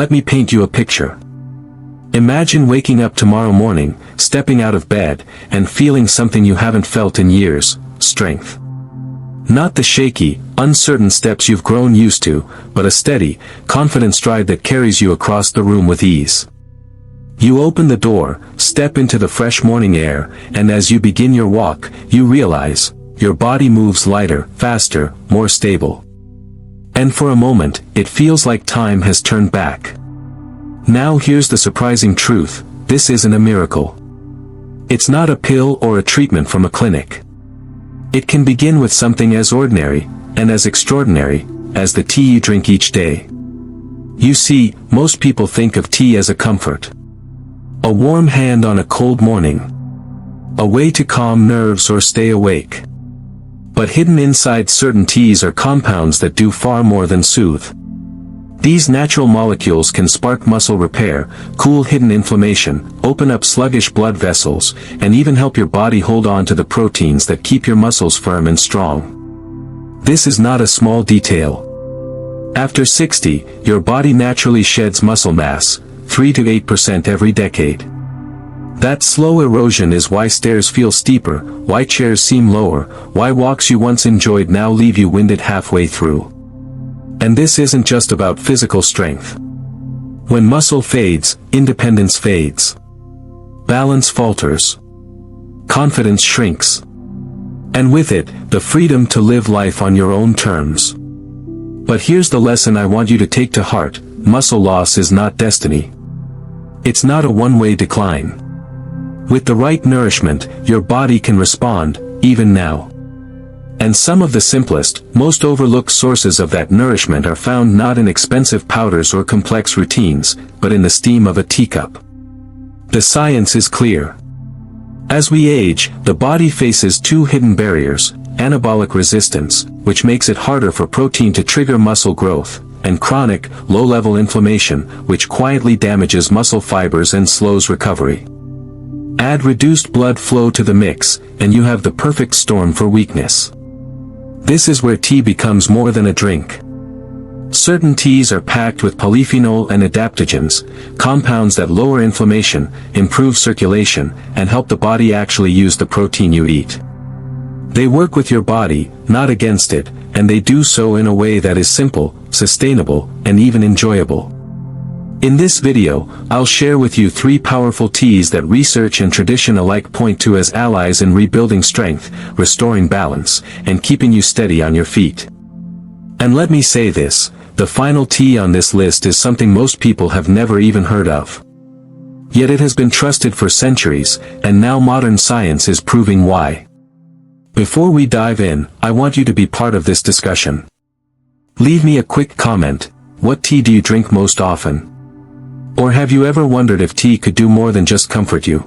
Let me paint you a picture. Imagine waking up tomorrow morning, stepping out of bed, and feeling something you haven't felt in years: strength. Not the shaky, uncertain steps you've grown used to, but a steady, confident stride that carries you across the room with ease. You open the door, step into the fresh morning air, and as you begin your walk, you realize, your body moves lighter, faster, more stable. And for a moment, it feels like time has turned back. Now here's the surprising truth: this isn't a miracle. It's not a pill or a treatment from a clinic. It can begin with something as ordinary, and as extraordinary, as the tea you drink each day. You see, most people think of tea as a comfort. A warm hand on a cold morning. A way to calm nerves or stay awake. But hidden inside certain teas are compounds that do far more than soothe. These natural molecules can spark muscle repair, cool hidden inflammation, open up sluggish blood vessels, and even help your body hold on to the proteins that keep your muscles firm and strong. This is not a small detail. After 60, your body naturally sheds muscle mass, 3 to 8% every decade. That slow erosion is why stairs feel steeper, why chairs seem lower, why walks you once enjoyed now leave you winded halfway through. And this isn't just about physical strength. When muscle fades, independence fades. Balance falters. Confidence shrinks. And with it, the freedom to live life on your own terms. But here's the lesson I want you to take to heart: muscle loss is not destiny. It's not a one-way decline. With the right nourishment, your body can respond, even now. And some of the simplest, most overlooked sources of that nourishment are found not in expensive powders or complex routines, but in the steam of a teacup. The science is clear. As we age, the body faces two hidden barriers: anabolic resistance, which makes it harder for protein to trigger muscle growth, and chronic, low-level inflammation, which quietly damages muscle fibers and slows recovery. Add reduced blood flow to the mix, and you have the perfect storm for weakness. This is where tea becomes more than a drink. Certain teas are packed with polyphenol and adaptogens, compounds that lower inflammation, improve circulation, and help the body actually use the protein you eat. They work with your body, not against it, and they do so in a way that is simple, sustainable, and even enjoyable. In this video, I'll share with you 3 powerful teas that research and tradition alike point to as allies in rebuilding strength, restoring balance, and keeping you steady on your feet. And let me say this: the final tea on this list is something most people have never even heard of. Yet it has been trusted for centuries, and now modern science is proving why. Before we dive in, I want you to be part of this discussion. Leave me a quick comment: what tea do you drink most often? Or have you ever wondered if tea could do more than just comfort you?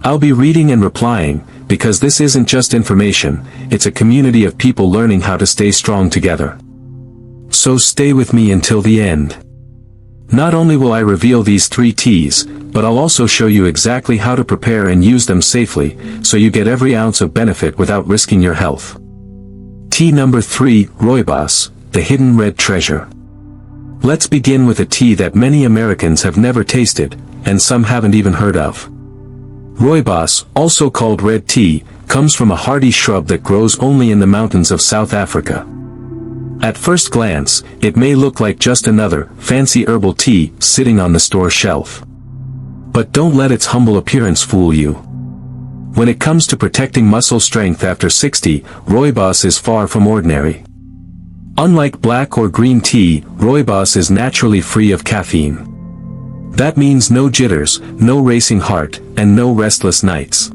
I'll be reading and replying, because this isn't just information, it's a community of people learning how to stay strong together. So stay with me until the end. Not only will I reveal these 3 teas, but I'll also show you exactly how to prepare and use them safely, so you get every ounce of benefit without risking your health. Tea number 3, Rooibos, the hidden red treasure. Let's begin with a tea that many Americans have never tasted, and some haven't even heard of. Rooibos, also called red tea, comes from a hardy shrub that grows only in the mountains of South Africa. At first glance, it may look like just another, fancy herbal tea, sitting on the store shelf. But don't let its humble appearance fool you. When it comes to protecting muscle strength after 60, Rooibos is far from ordinary. Unlike black or green tea, Rooibos is naturally free of caffeine. That means no jitters, no racing heart, and no restless nights.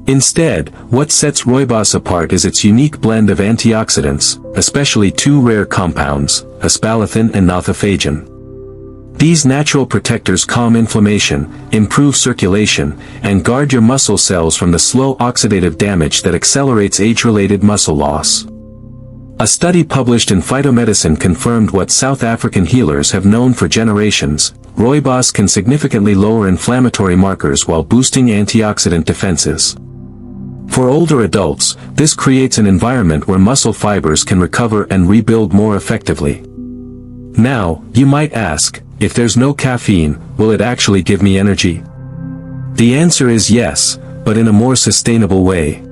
Instead, what sets Rooibos apart is its unique blend of antioxidants, especially 2 rare compounds, aspalathin and nothofagin. These natural protectors calm inflammation, improve circulation, and guard your muscle cells from the slow oxidative damage that accelerates age-related muscle loss. A study published in Phytomedicine confirmed what South African healers have known for generations: Rooibos can significantly lower inflammatory markers while boosting antioxidant defenses. For older adults, this creates an environment where muscle fibers can recover and rebuild more effectively. Now, you might ask, if there's no caffeine, will it actually give me energy? The answer is yes, but in a more sustainable way.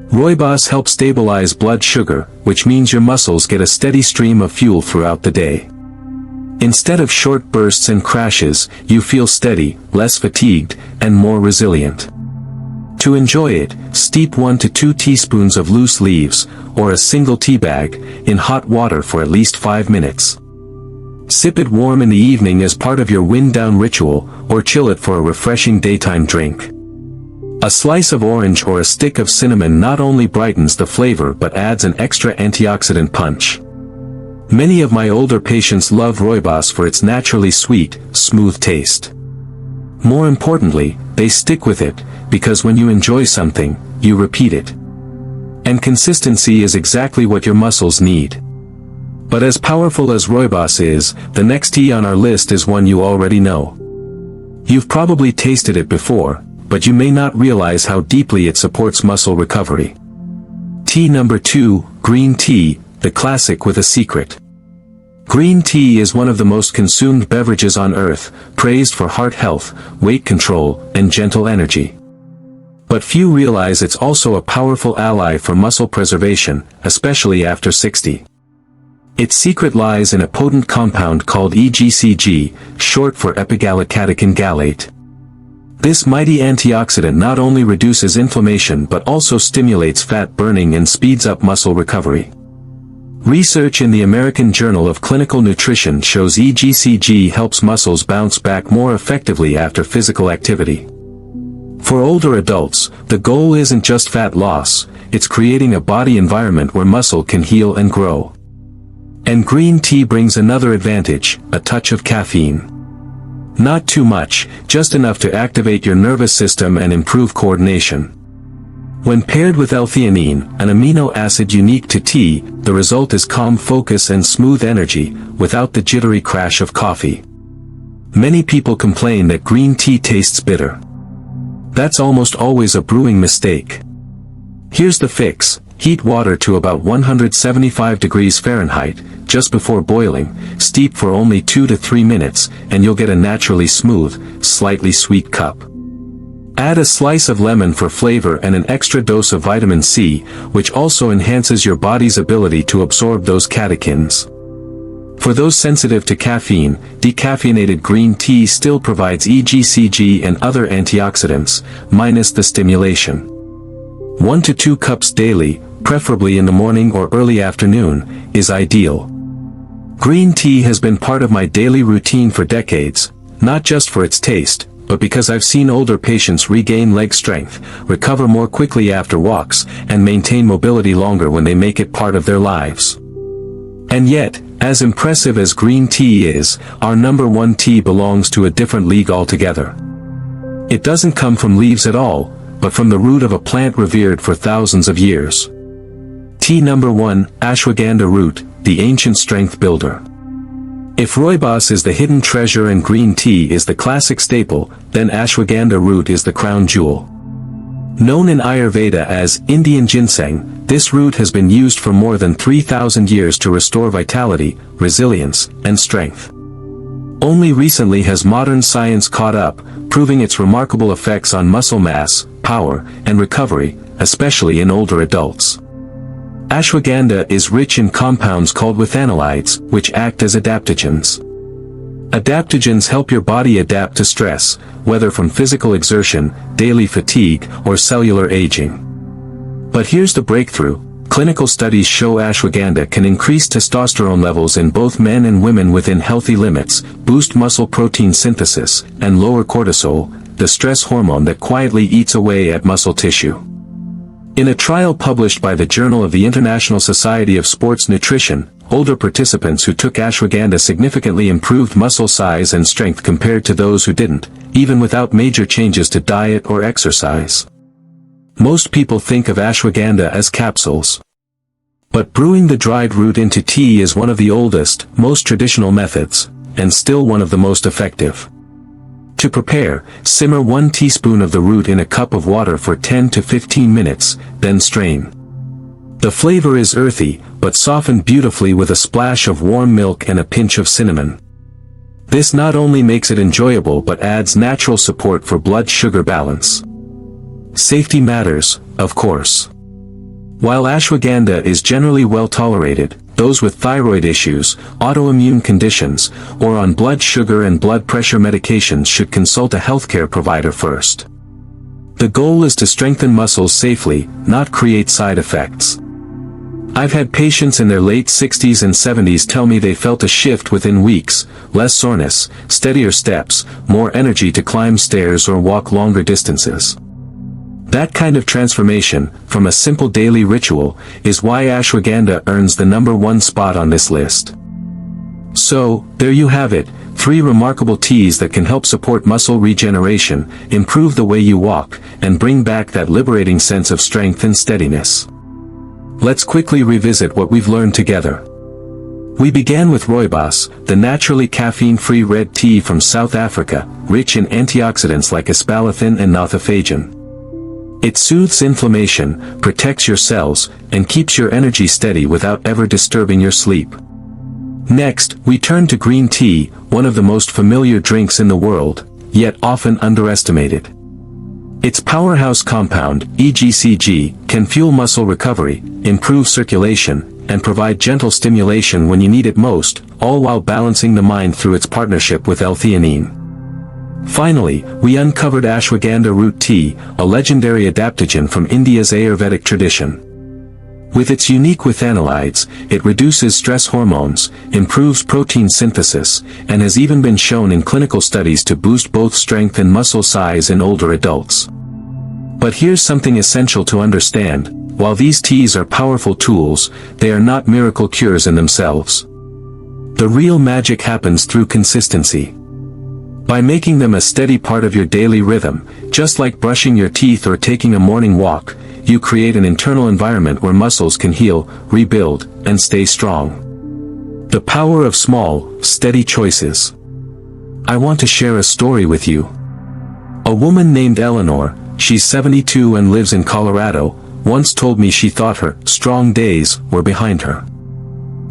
Rooibos helps stabilize blood sugar, which means your muscles get a steady stream of fuel throughout the day. Instead of short bursts and crashes, you feel steady, less fatigued, and more resilient. To enjoy it, steep 1 to 2 teaspoons of loose leaves, or a single tea bag, in hot water for at least 5 minutes. Sip it warm in the evening as part of your wind-down ritual, or chill it for a refreshing daytime drink. A slice of orange or a stick of cinnamon not only brightens the flavor but adds an extra antioxidant punch. Many of my older patients love rooibos for its naturally sweet, smooth taste. More importantly, they stick with it, because when you enjoy something, you repeat it. And consistency is exactly what your muscles need. But as powerful as rooibos is, the next tea on our list is one you already know. You've probably tasted it before, but you may not realize how deeply it supports muscle recovery. Tea number 2, green tea, the classic with a secret. Green tea is one of the most consumed beverages on earth, praised for heart health, weight control, and gentle energy. But few realize it's also a powerful ally for muscle preservation, especially after 60. Its secret lies in a potent compound called EGCG, short for epigallocatechin gallate. This mighty antioxidant not only reduces inflammation but also stimulates fat burning and speeds up muscle recovery. Research in the American Journal of Clinical Nutrition shows EGCG helps muscles bounce back more effectively after physical activity. For older adults, the goal isn't just fat loss, it's creating a body environment where muscle can heal and grow. And green tea brings another advantage, a touch of caffeine. Not too much, just enough to activate your nervous system and improve coordination. When paired with L-theanine, an amino acid unique to tea, the result is calm focus and smooth energy, without the jittery crash of coffee. Many people complain that green tea tastes bitter. That's almost always a brewing mistake. Here's the fix: heat water to about 175 degrees Fahrenheit, just before boiling, steep for only 2 to 3 minutes, and you'll get a naturally smooth, slightly sweet cup. Add a slice of lemon for flavor and an extra dose of vitamin C, which also enhances your body's ability to absorb those catechins. For those sensitive to caffeine, decaffeinated green tea still provides EGCG and other antioxidants, minus the stimulation. 1 to 2 cups daily, preferably in the morning or early afternoon, is ideal. Green tea has been part of my daily routine for decades, not just for its taste, but because I've seen older patients regain leg strength, recover more quickly after walks, and maintain mobility longer when they make it part of their lives. And yet, as impressive as green tea is, our number 1 tea belongs to a different league altogether. It doesn't come from leaves at all, but from the root of a plant revered for thousands of years. Tea number 1, ashwagandha root, the ancient strength builder. If rooibos is the hidden treasure and green tea is the classic staple, then ashwagandha root is the crown jewel. Known in Ayurveda as Indian ginseng, this root has been used for more than 3,000 years to restore vitality, resilience, and strength. Only recently has modern science caught up, proving its remarkable effects on muscle mass, power, and recovery, especially in older adults. Ashwagandha is rich in compounds called withanolides, which act as adaptogens. Adaptogens help your body adapt to stress, whether from physical exertion, daily fatigue, or cellular aging. But here's the breakthrough: clinical studies show ashwagandha can increase testosterone levels in both men and women within healthy limits, boost muscle protein synthesis, and lower cortisol, the stress hormone that quietly eats away at muscle tissue. In a trial published by the Journal of the International Society of Sports Nutrition, older participants who took ashwagandha significantly improved muscle size and strength compared to those who didn't, even without major changes to diet or exercise. Most people think of ashwagandha as capsules. But brewing the dried root into tea is one of the oldest, most traditional methods, and still one of the most effective. To prepare, simmer 1 teaspoon of the root in a cup of water for 10 to 15 minutes, then strain. The flavor is earthy, but softened beautifully with a splash of warm milk and a pinch of cinnamon. This not only makes it enjoyable but adds natural support for blood sugar balance. Safety matters, of course. While ashwagandha is generally well tolerated, those with thyroid issues, autoimmune conditions, or on blood sugar and blood pressure medications should consult a healthcare provider first. The goal is to strengthen muscles safely, not create side effects. I've had patients in their late 60s and 70s tell me they felt a shift within weeks: less soreness, steadier steps, more energy to climb stairs or walk longer distances. That kind of transformation, from a simple daily ritual, is why ashwagandha earns the #1 spot on this list. So, there you have it, 3 remarkable teas that can help support muscle regeneration, improve the way you walk, and bring back that liberating sense of strength and steadiness. Let's quickly revisit what we've learned together. We began with rooibos, the naturally caffeine-free red tea from South Africa, rich in antioxidants like aspalathin and nothofagen. It soothes inflammation, protects your cells, and keeps your energy steady without ever disturbing your sleep. Next, we turn to green tea, one of the most familiar drinks in the world, yet often underestimated. Its powerhouse compound, EGCG, can fuel muscle recovery, improve circulation, and provide gentle stimulation when you need it most, all while balancing the mind through its partnership with L-theanine. Finally, we uncovered ashwagandha root tea, a legendary adaptogen from India's Ayurvedic tradition. With its unique withanolides, it reduces stress hormones, improves protein synthesis, and has even been shown in clinical studies to boost both strength and muscle size in older adults. But here's something essential to understand: while these teas are powerful tools, they are not miracle cures in themselves. The real magic happens through consistency. By making them a steady part of your daily rhythm, just like brushing your teeth or taking a morning walk, you create an internal environment where muscles can heal, rebuild, and stay strong. The power of small, steady choices. I want to share a story with you. A woman named Eleanor, she's 72 and lives in Colorado, once told me she thought her strong days were behind her.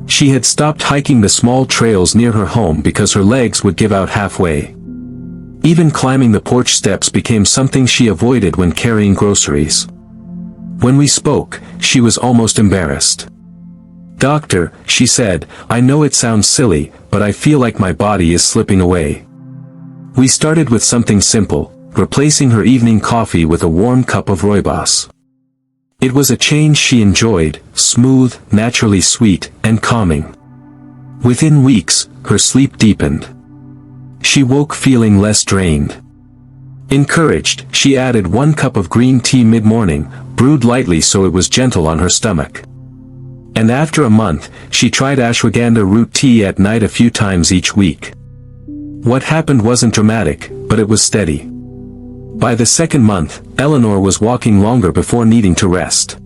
She had stopped hiking the small trails near her home because her legs would give out halfway. Even climbing the porch steps became something she avoided when carrying groceries. When we spoke, she was almost embarrassed. "Doctor," she said, "I know it sounds silly, but I feel like my body is slipping away." We started with something simple, replacing her evening coffee with a warm cup of rooibos. It was a change she enjoyed, smooth, naturally sweet, and calming. Within weeks, her sleep deepened. She woke feeling less drained. Encouraged, she added 1 cup of green tea mid-morning, brewed lightly so it was gentle on her stomach. And after a month, she tried ashwagandha root tea at night a few times each week. What happened wasn't dramatic, but it was steady. By the 2nd month, Eleanor was walking longer before needing to rest.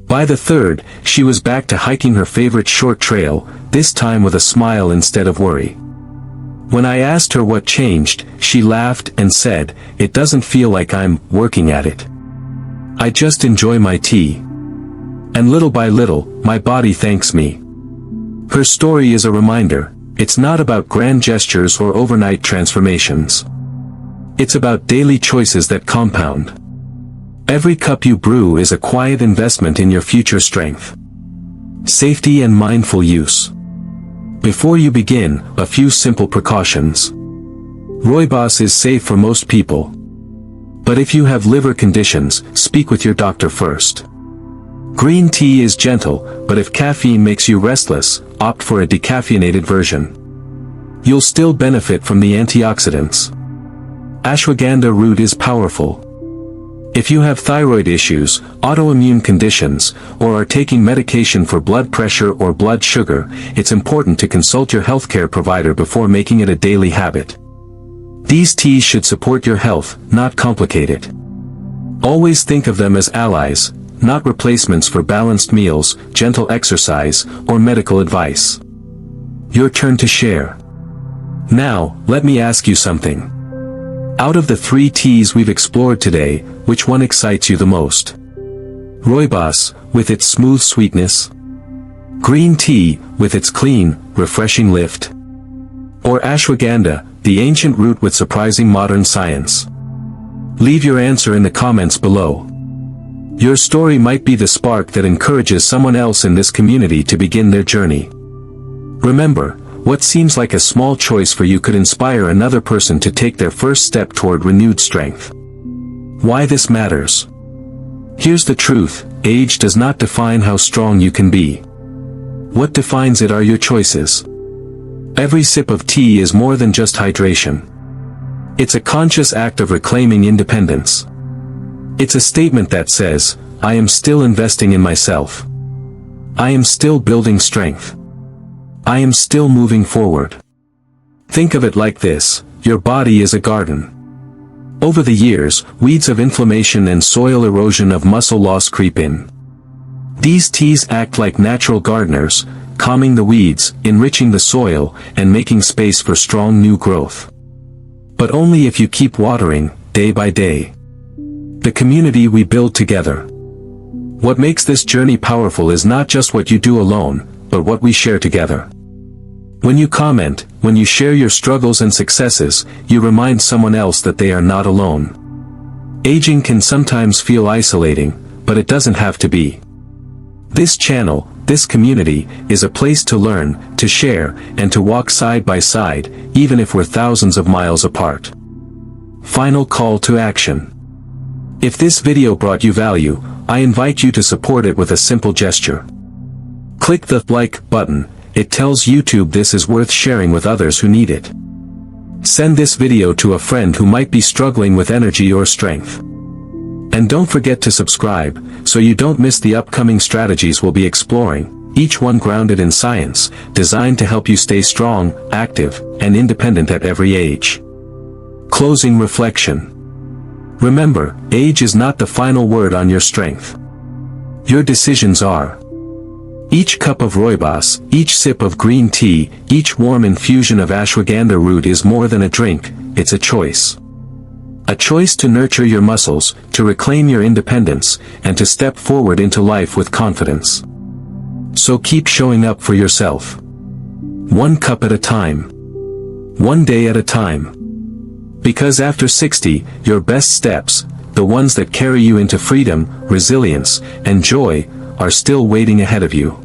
By the 3rd, she was back to hiking her favorite short trail, this time with a smile instead of worry. When I asked her what changed, she laughed and said, "It doesn't feel like I'm working at it. I just enjoy my tea. And little by little, my body thanks me." Her story is a reminder: it's not about grand gestures or overnight transformations. It's about daily choices that compound. Every cup you brew is a quiet investment in your future strength. Safety and mindful use. Before you begin, a few simple precautions. Rooibos is safe for most people. But if you have liver conditions, speak with your doctor first. Green tea is gentle, but if caffeine makes you restless, opt for a decaffeinated version. You'll still benefit from the antioxidants. Ashwagandha root is powerful. If you have thyroid issues, autoimmune conditions, or are taking medication for blood pressure or blood sugar, it's important to consult your healthcare provider before making it a daily habit. These teas should support your health, not complicate it. Always think of them as allies, not replacements for balanced meals, gentle exercise, or medical advice. Your turn to share. Now, let me ask you something. Out of the 3 teas we've explored today, which one excites you the most? Rooibos, with its smooth sweetness? Green tea, with its clean, refreshing lift? Or ashwagandha, the ancient root with surprising modern science? Leave your answer in the comments below. Your story might be the spark that encourages someone else in this community to begin their journey. Remember, what seems like a small choice for you could inspire another person to take their first step toward renewed strength. Why this matters? Here's the truth: age does not define how strong you can be. What defines it are your choices. Every sip of tea is more than just hydration. It's a conscious act of reclaiming independence. It's a statement that says, I am still investing in myself. I am still building strength. I am still moving forward. Think of it like this: your body is a garden. Over the years, weeds of inflammation and soil erosion of muscle loss creep in. These teas act like natural gardeners, calming the weeds, enriching the soil, and making space for strong new growth. But only if you keep watering, day by day. The community we build together. What makes this journey powerful is not just what you do alone, but what we share together. When you comment, when you share your struggles and successes, you remind someone else that they are not alone. Aging can sometimes feel isolating, but it doesn't have to be. This channel, this community, is a place to learn, to share, and to walk side by side, even if we're thousands of miles apart. Final call to action. If this video brought you value, I invite you to support it with a simple gesture. Click the like button. It tells YouTube this is worth sharing with others who need it. Send this video to a friend who might be struggling with energy or strength. And don't forget to subscribe, so you don't miss the upcoming strategies we'll be exploring, each one grounded in science, designed to help you stay strong, active, and independent at every age. Closing reflection. Remember, age is not the final word on your strength. Your decisions are. Each cup of rooibos, each sip of green tea, each warm infusion of ashwagandha root is more than a drink, it's a choice. A choice to nurture your muscles, to reclaim your independence, and to step forward into life with confidence. So keep showing up for yourself. One cup at a time. One day at a time. Because after 60, your best steps, the ones that carry you into freedom, resilience, and joy, are still waiting ahead of you.